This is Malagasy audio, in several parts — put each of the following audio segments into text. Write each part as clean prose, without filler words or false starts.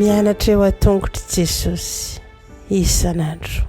mianatra eo a-tongotry Jesosy isan'andro.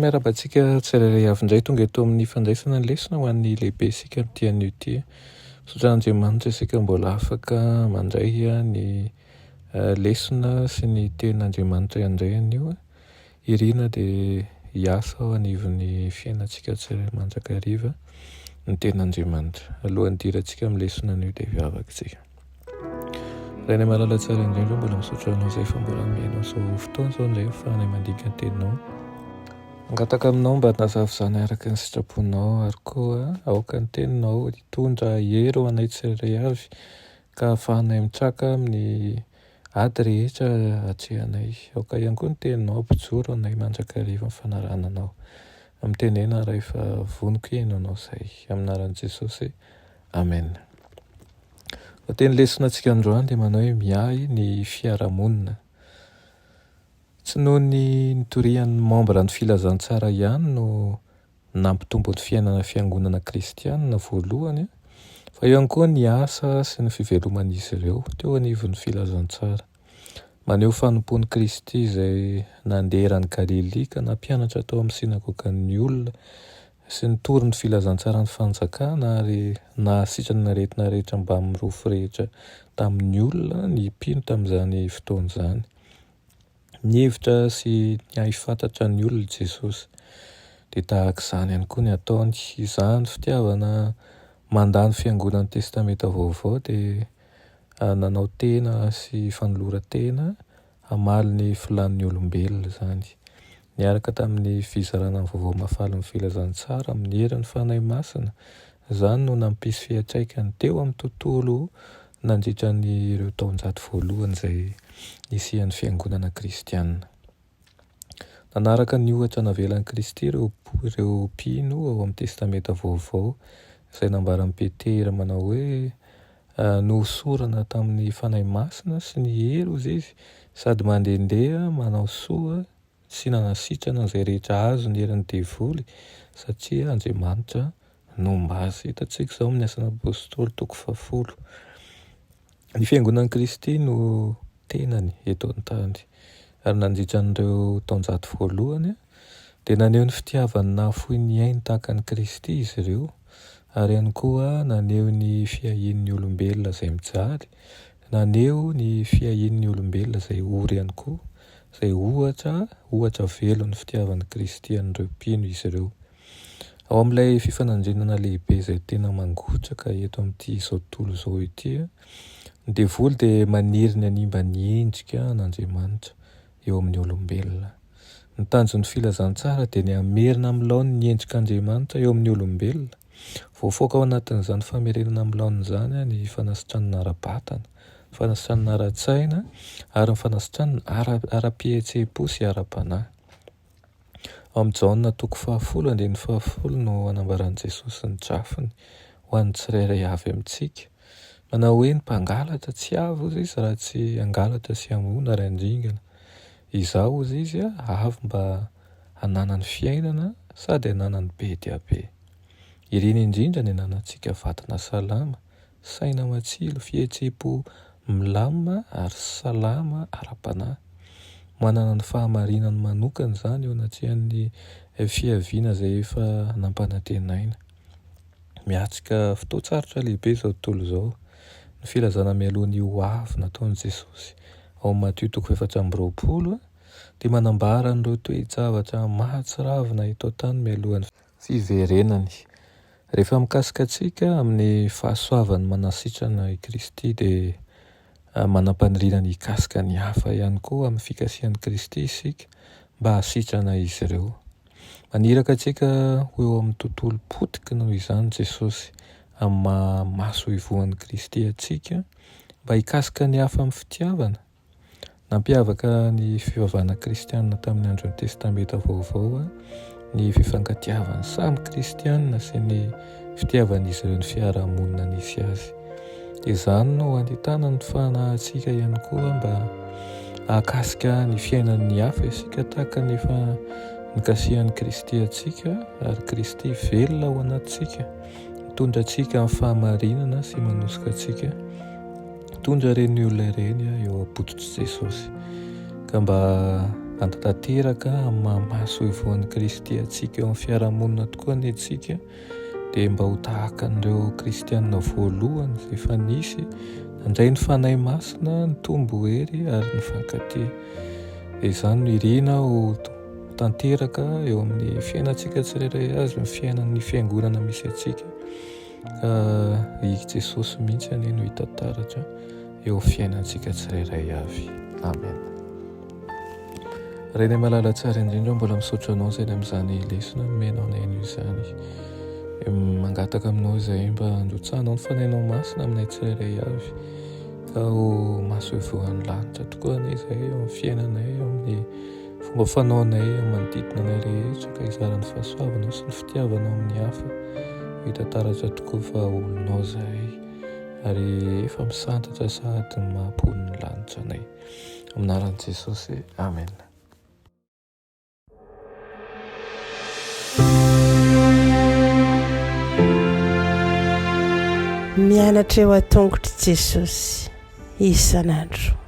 Miarabantsika tsirairay avy indray tonga eto amin'ny fandraisana ny lesona ho an'ny lehibe isika amin'ity an'io ity. Misaotra isika mbola afaka mandray ny lesona sy ny tenin'Andriamanitra indray an'io. Irina dia hiasa ao anivon'ny fiainantsika tsirairay mandrakariva ny tenin'Andriamanitra. Alohan'ny dirantsika amin'ny lesona an'io dia hiavaka isika. Raha ny malala tsara indrindra mbola misaotra anao izay fa mbola mihainao izao fotoana izao indray ahafahanay mandika ny teninao. Angataka aminao mba nazava izany araka ny sitraponao ary koa aoka ny teninao hitondra hery ho anay tsirairay avy ka ahafahanay mitraka amin'ny ady rehetra hatrehanay. Aoka ihany koa ny teninao ampijoro anay mandrakariva amin'ny fanarananao. Amin'ny tenena rehefa voniko iainanao izay. Amin'ny anaran'i Jesosy. Amen. Teny lesona antsika androany dia manao hoe miahy ny fiarahamonina. Tsy noho ny nitorian'ny membre ny filazantsara ihany no nampitombo ny fiainana fiangonana kristianina voalohany, fa eo ihany koa ny asa sy ny fiveloman'izy ireo teo anivon'ny filazantsara. Maneho fanompon'i Kristy izay nanderan'ny Galilea ka nampianatra tao amin'ny sinagogan'ny olona sy nitory ny filazantsara ny fanjakana ary nahasitrana ny aretina rehetra mba mirofo rehetra tamin'ny olona ny mpino tamin'izany fotoana izany. Nihevitra sy nahifantatra ny olona Jesosy dia tahaka izany ihany koa ny ataony. Izany fitiavana mandany fiangonan'ny testameta vaovao dia nanao tena sy fanoloran-tena hamaly ny filan'ny olombelona izany. Niaraka tamin'ny fizarana ny vaovao mahafaly ny filazantsara amin'ny herin'ny fanahy masina. Izany no nampisy fiantraikany teo amin'ny tontolo nandritra ny ireo taonjato voalohany izay nisian'ny fiangonana kristianina. Nanaraka ny ohatra navelan'i Kristy ireo mpino ao amin'ny testameta vaovao izay nambaran'i Petera manao hoe nohosorana tamin'ny fanahy masina sy ny hery hozy izy sady mandehandeha manao soa sy nanasitrana izay rehetra azo ny herin'ny devoly satria Andriamanitra nomba azy. Hitantsika izao amin'ny Asan'ny Apôstôly 10. Ny fiangonan'i Kristy no tenany eto an-tany ary nandritra an'ireo taonjato voalohany dia naneho ny fitiavany nahafohy ny ainy tahaka ny Kristy izy ireo ary ihany koa naneho ny fiahian'ny olombelona izay mijaly, naneho ny fiahian'ny olombelona izay ory ihany koa, izay ohatra velo ny fitiavan'i Kristy an'ireo mpino izy ireo. Ao amin'ilay fifanandrinana lehibe izay tena mangotraka eto amin'ity izao tontolo izao ity, ny devoly dia maniry ny hanimba ny endrika an'Andriamanitra eo amin'ny olombelona. Ny tanjon'ny filazantsara dia ny hamerina amin'ny laony ny endrik'Andriamanitra eo amin'ny olombelona. Voafoaka ao anatin'izany famerenana amin'ny laony izany ny fanasitranana ara-batana, fanasitranana ara-tsaina ary ny fanasitranana ara-pihetseham-po sy ara-panahy. Ao amin'ny Jaona 10:10 no anambaran'i Jesosy ny drafiny ho an'ny tsirairay avy amintsika. Manao hoe ny mpangalatra tsy avy hozy izy raha tsy hangalatra sy hamono ary handringana. Izaho hozy izy avy mba hanana ny fiainana sady hanana ny be dia be. Ireny indrindra ny hanantsika vatana salama, saina matsilo, fihetseham-po milamina ary salama ara-panahy. manana ny fahamarinany manokana zany eo anatrian'ny fiaviana izay efa nampanantenaina. Miatrika fotoan-tsarotra lehibe zao tontolo izao ny filazana mialohan'ny ho avy nataon'i Jesosy ao amin'ny Mateo 4:20 dia manambara an'ireo toe-javatra mahatsiravina eto an-tany mialohan'ny fiverenany. Rehefa mikasika antsika amin'ny fahasoavany manasitrana i Kristy dia manam-paniriana ny hikasika ny hafa ihany koa amin'ny fikasihan'i Kristy isika mba hasitrana izy ireo. Maniraka antsika ho eo amin'ny tontolo potika noho izany Jesosy amin'ny maso ivohan'i Kristy antsika mba hikasika ny hafa amin'ny fitiavana. Nampiavaka ny fivavahana kristianina tamin'ny andron'ny testameta vaovao ny fifankatiavany samy kristianina sy ny fitiavan'izy ireo ny fiarahamonina nisy azy. Izany no anitana ny fanahintsika ihany koa mba hahakasika ny fiainan'ny hafa isika tahaka ny efa nikasihan'i Kristy antsika ary Kristy velona ao anatintsika, mitondra antsika amin'ny fahamarinana sy manosika antsika mitondra ireny olona ireny eo am-pototry Jesosy ka mba hantanteraka amin'ny maso ivohan'i Kristy antsika eo amin'ny fiarahamonina tokoa ny antsika dia mba ho tahaka an'ireo kristianina voalohany izay efa nisy nandray ny fanahy masina, ny tombo hery ary ny fankatia. Izany no irina ho tanteraka eo amin'ny fiainantsika tsirairay azy ny fiainan'ny fiangonana misy antsika ka i Jesosy mihitsy anie no hitantaratra eo fiainantsika tsirairay avy. Amen. Reny malala tsara indrindra mbola misaotra anao izay amin'izany lesona nomenao naino izany. Mangataka aminao izay mba handrotsanao ny fanahinao masina aminay tsirairay avy ka ho maso ivohan'ny lanitra tokoa anay izay eo amin'ny fiainanay, eo amin'ny fomba fanaonay amin'ny manodidina anay rehetra ka hizaran'ny fahasoavanao sy ny fitiavanao amin'ny hafa hitantaratra tokoa fa olonao izahay ary efa misantatra sady mahampony ny lanitra anay. Amin'ny anaran'i Jesosy, amen. Mianatra eo an-tongotry Jesosy isan'andro.